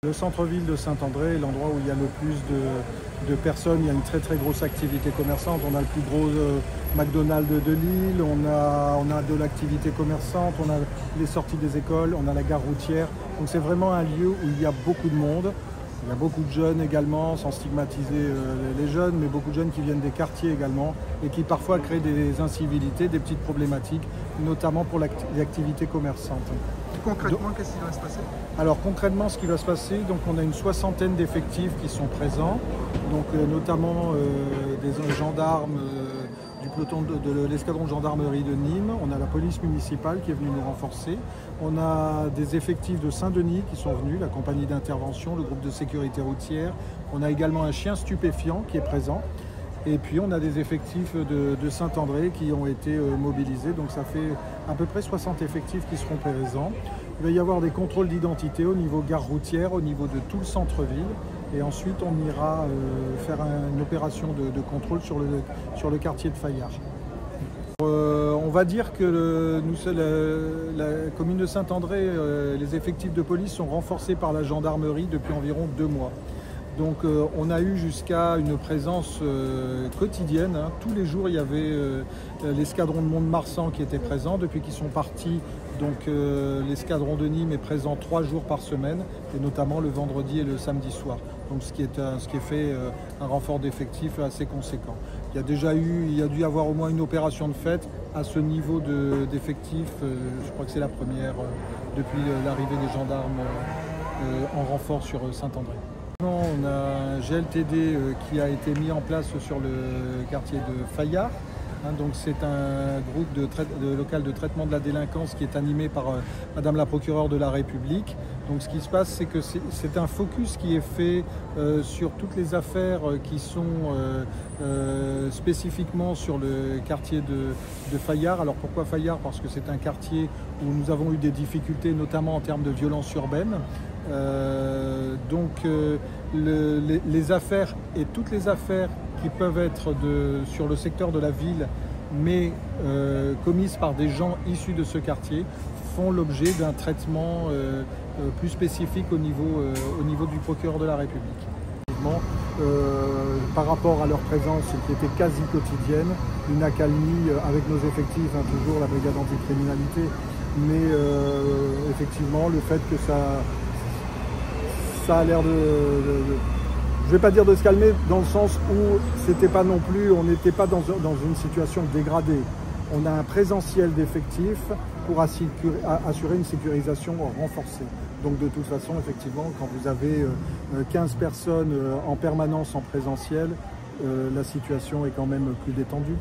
Le centre-ville de Saint-André est l'endroit où il y a le plus de personnes. Il y a une très grosse activité commerçante. On a le plus gros McDonald's de Lille, on a de l'activité commerçante, on a les sorties des écoles, on a la gare routière. Donc c'est vraiment un lieu où il y a beaucoup de monde. Il y a beaucoup de jeunes également, sans stigmatiser les jeunes, mais beaucoup de jeunes qui viennent des quartiers également et qui parfois créent des incivilités, des petites problématiques, notamment pour l'activité commerçante. Concrètement, qu'est-ce qui va se passer? Alors concrètement, ce qui va se passer, donc on a une soixantaine d'effectifs qui sont présents, donc notamment des gendarmes du peloton de l'escadron de gendarmerie de Nîmes. On a la police municipale qui est venue nous renforcer. On a des effectifs de Saint-Denis qui sont venus, la compagnie d'intervention, le groupe de sécurité routière. On a également un chien stupéfiant qui est présent. Et puis on a des effectifs de Saint-André qui ont été mobilisés. Donc ça fait à peu près 60 effectifs qui seront présents. Il va y avoir des contrôles d'identité au niveau gare routière, au niveau de tout le centre-ville. Et ensuite on ira faire une opération de contrôle sur le quartier de Fayard. On va dire que la commune de Saint-André, les effectifs de police sont renforcés par la gendarmerie depuis environ 2 mois. Donc on a eu jusqu'à une présence quotidienne. Tous les jours, il y avait l'escadron de Mont-de-Marsan qui était présent. Depuis qu'ils sont partis, donc l'escadron de Nîmes est présent 3 jours par semaine, et notamment le vendredi et le samedi soir. Donc ce qui est fait un renfort d'effectifs assez conséquent. Il y a dû y avoir au moins une opération de fête à ce niveau d'effectifs. Je crois que c'est la première depuis l'arrivée des gendarmes en renfort sur Saint-André. On a un GLTD qui a été mis en place sur le quartier de Fayard. Donc c'est un groupe local de traitement de la délinquance qui est animé par Madame la procureure de la République. Donc ce qui se passe, c'est que c'est un focus qui est fait sur toutes les affaires qui sont spécifiquement sur le quartier de Fayard. Alors pourquoi Fayard? Parce que c'est un quartier où nous avons eu des difficultés, notamment en termes de violence urbaine. Les affaires et toutes les affaires qui peuvent être sur le secteur de la ville, mais commises par des gens issus de ce quartier, font l'objet d'un traitement plus spécifique au niveau du procureur de la République. Par rapport à leur présence qui était quasi quotidienne, une accalmie avec nos effectifs, toujours la brigade anticriminalité, mais effectivement le fait que ça a l'air je ne vais pas dire de se calmer, dans le sens où c'était pas non plus, on n'était pas dans une situation dégradée. On a un présentiel d'effectifs pour assurer une sécurisation renforcée. Donc de toute façon, effectivement, quand vous avez 15 personnes en permanence en présentiel, la situation est quand même plus détendue.